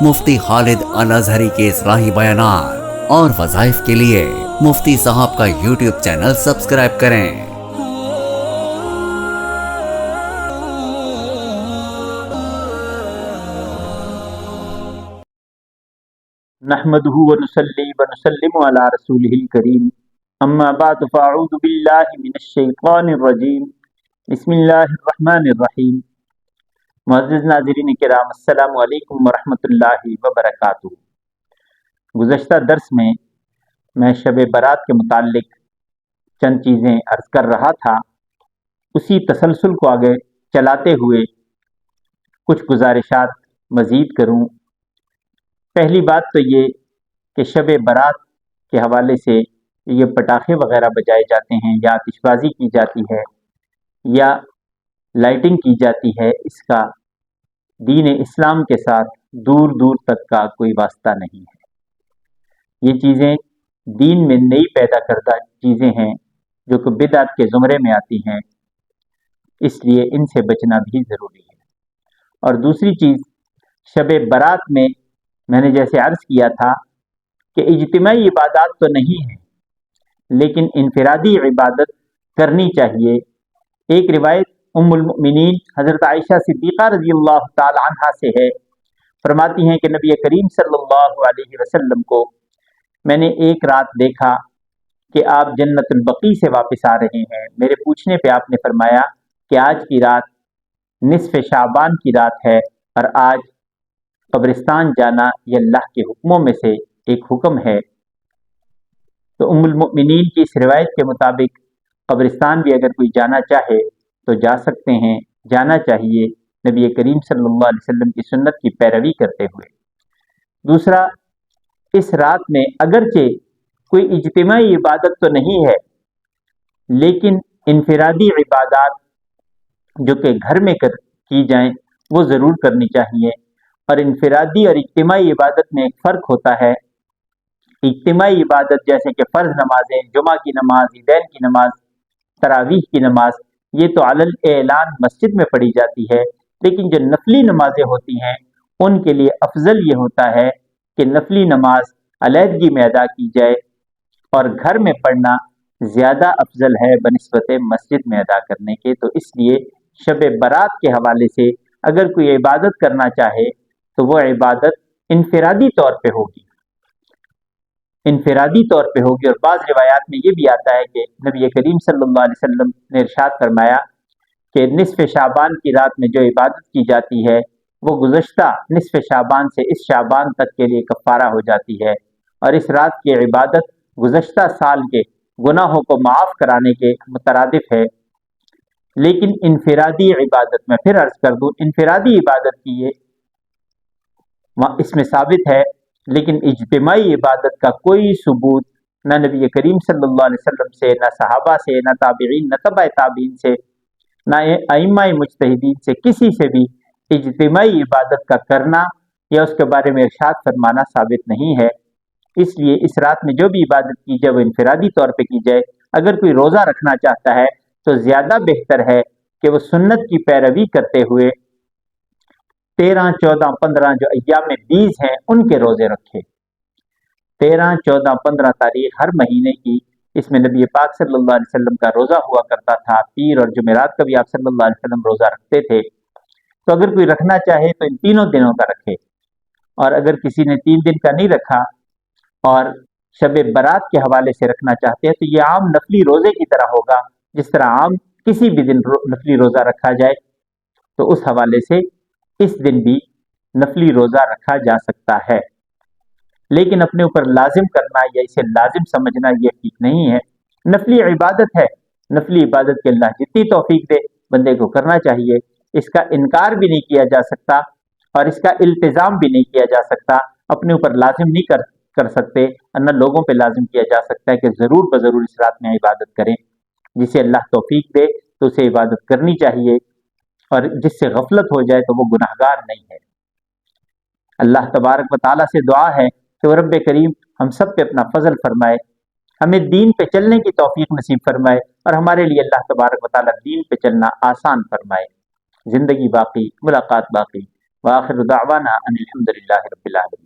مفتی خالد الازہری کے اصلاحی بیانات اور وظائف کے لیے مفتی صاحب کا یوٹیوب چینل سبسکرائب کریں۔ نحمده ونصلي ونسلم على رسوله الكريم اما بعد فاعوذ بالله من الشیطان الرجیم بسم اللہ الرحمن الرحیم۔ معزز ناظرین کرام، السلام علیکم ورحمۃ اللہ وبرکاتہ۔ گزشتہ درس میں شب برات کے متعلق چند چیزیں عرض کر رہا تھا، اسی تسلسل کو آگے چلاتے ہوئے کچھ گزارشات مزید کروں۔ پہلی بات تو یہ کہ شب برات کے حوالے سے یہ پٹاخے وغیرہ بجائے جاتے ہیں یا آتش بازی کی جاتی ہے یا لائٹنگ کی جاتی ہے، اس کا دین اسلام کے ساتھ دور دور تک کا کوئی واسطہ نہیں ہے۔ یہ چیزیں دین میں نئی پیدا کردہ چیزیں ہیں جو کہ بدعت کے زمرے میں آتی ہیں، اس لیے ان سے بچنا بھی ضروری ہے۔ اور دوسری چیز، شب برات میں نے جیسے عرض کیا تھا کہ اجتماعی عبادات تو نہیں ہیں، لیکن انفرادی عبادت کرنی چاہیے۔ ایک روایت ام المؤمنین حضرت عائشہ صدیقہ رضی اللہ تعالی عنہا سے ہے، فرماتی ہیں کہ نبی کریم صلی اللہ علیہ وسلم کو میں نے ایک رات دیکھا کہ آپ جنت البقیع سے واپس آ رہے ہیں۔ میرے پوچھنے پہ آپ نے فرمایا کہ آج کی رات نصف شعبان کی رات ہے اور آج قبرستان جانا یہ اللہ کے حکموں میں سے ایک حکم ہے۔ تو ام المؤمنین کی اس روایت کے مطابق قبرستان بھی اگر کوئی جانا چاہے تو جا سکتے ہیں، جانا چاہیے نبی کریم صلی اللہ علیہ وسلم کی سنت کی پیروی کرتے ہوئے۔ دوسرا، اس رات میں اگرچہ کوئی اجتماعی عبادت تو نہیں ہے، لیکن انفرادی عبادات جو کہ گھر میں کی جائیں وہ ضرور کرنی چاہیے۔ اور انفرادی اور اجتماعی عبادت میں ایک فرق ہوتا ہے۔ اجتماعی عبادت جیسے کہ فرض نمازیں، جمعہ کی نماز، عیدین کی نماز، تراویح کی نماز، یہ تو علی الاعلان مسجد میں پڑھی جاتی ہے، لیکن جو نفلی نمازیں ہوتی ہیں ان کے لیے افضل یہ ہوتا ہے کہ نفلی نماز علیحدگی میں ادا کی جائے، اور گھر میں پڑھنا زیادہ افضل ہے بنسبت مسجد میں ادا کرنے کے۔ تو اس لیے شب برات کے حوالے سے اگر کوئی عبادت کرنا چاہے تو وہ عبادت انفرادی طور پہ ہوگی، انفرادی طور پہ ہوگی۔ اور بعض روایات میں یہ بھی آتا ہے کہ نبی کریم صلی اللہ علیہ وسلم نے ارشاد فرمایا کہ نصف شعبان کی رات میں جو عبادت کی جاتی ہے وہ گزشتہ نصف شعبان سے اس شعبان تک کے لیے کفارہ ہو جاتی ہے، اور اس رات کی عبادت گزشتہ سال کے گناہوں کو معاف کرانے کے مترادف ہے۔ لیکن انفرادی عبادت، میں پھر عرض کر دوں، انفرادی عبادت کی یہ اس میں ثابت ہے، لیکن اجتماعی عبادت کا کوئی ثبوت نہ نبی کریم صلی اللہ علیہ وسلم سے، نہ صحابہ سے، نہ تابعین، نہ تبع تابعین سے، نہ ائمہ مجتہدین سے، کسی سے بھی اجتماعی عبادت کا کرنا یا اس کے بارے میں ارشاد فرمانا ثابت نہیں ہے۔ اس لیے اس رات میں جو بھی عبادت کی جائے وہ انفرادی طور پہ کی جائے۔ اگر کوئی روزہ رکھنا چاہتا ہے تو زیادہ بہتر ہے کہ وہ سنت کی پیروی کرتے ہوئے 13، 14، 15 جو ایام بیز ہیں ان کے روزے رکھے۔ 13، 14، 15 تاریخ ہر مہینے کی، اس میں نبی پاک صلی اللہ علیہ وسلم کا روزہ ہوا کرتا تھا۔ پیر اور جمعرات کا بھی آپ صلی اللہ علیہ وسلم روزہ رکھتے تھے۔ تو اگر کوئی رکھنا چاہے تو ان تینوں دنوں کا رکھے، اور اگر کسی نے 3 دن کا نہیں رکھا اور شب برات کے حوالے سے رکھنا چاہتے ہیں تو یہ عام نفلی روزے کی طرح ہوگا، جس طرح عام کسی بھی دن نفلی روزہ رکھا جائے، تو اس حوالے سے اس دن بھی نفلی روزہ رکھا جا سکتا ہے۔ لیکن اپنے اوپر لازم کرنا یا اسے لازم سمجھنا یہ ٹھیک نہیں ہے۔ نفلی عبادت ہے، نفلی عبادت کے اللہ جتنی توفیق دے بندے کو کرنا چاہیے، اس کا انکار بھی نہیں کیا جا سکتا اور اس کا التزام بھی نہیں کیا جا سکتا۔ اپنے اوپر لازم نہیں کر سکتے، نہ لوگوں پہ لازم کیا جا سکتا ہے کہ ضرور بضرور اس رات میں عبادت کریں۔ جسے اللہ توفیق دے تو اسے عبادت کرنی چاہیے، اور جس سے غفلت ہو جائے تو وہ گناہگار نہیں ہے۔ اللہ تبارک و تعالیٰ سے دعا ہے کہ وہ رب کریم ہم سب پہ اپنا فضل فرمائے، ہمیں دین پہ چلنے کی توفیق نصیب فرمائے، اور ہمارے لیے اللہ تبارک و تعالیٰ دین پہ چلنا آسان فرمائے۔ زندگی باقی، ملاقات باقی۔ وآخر دعوانا ان الحمد للہ رب العالمین.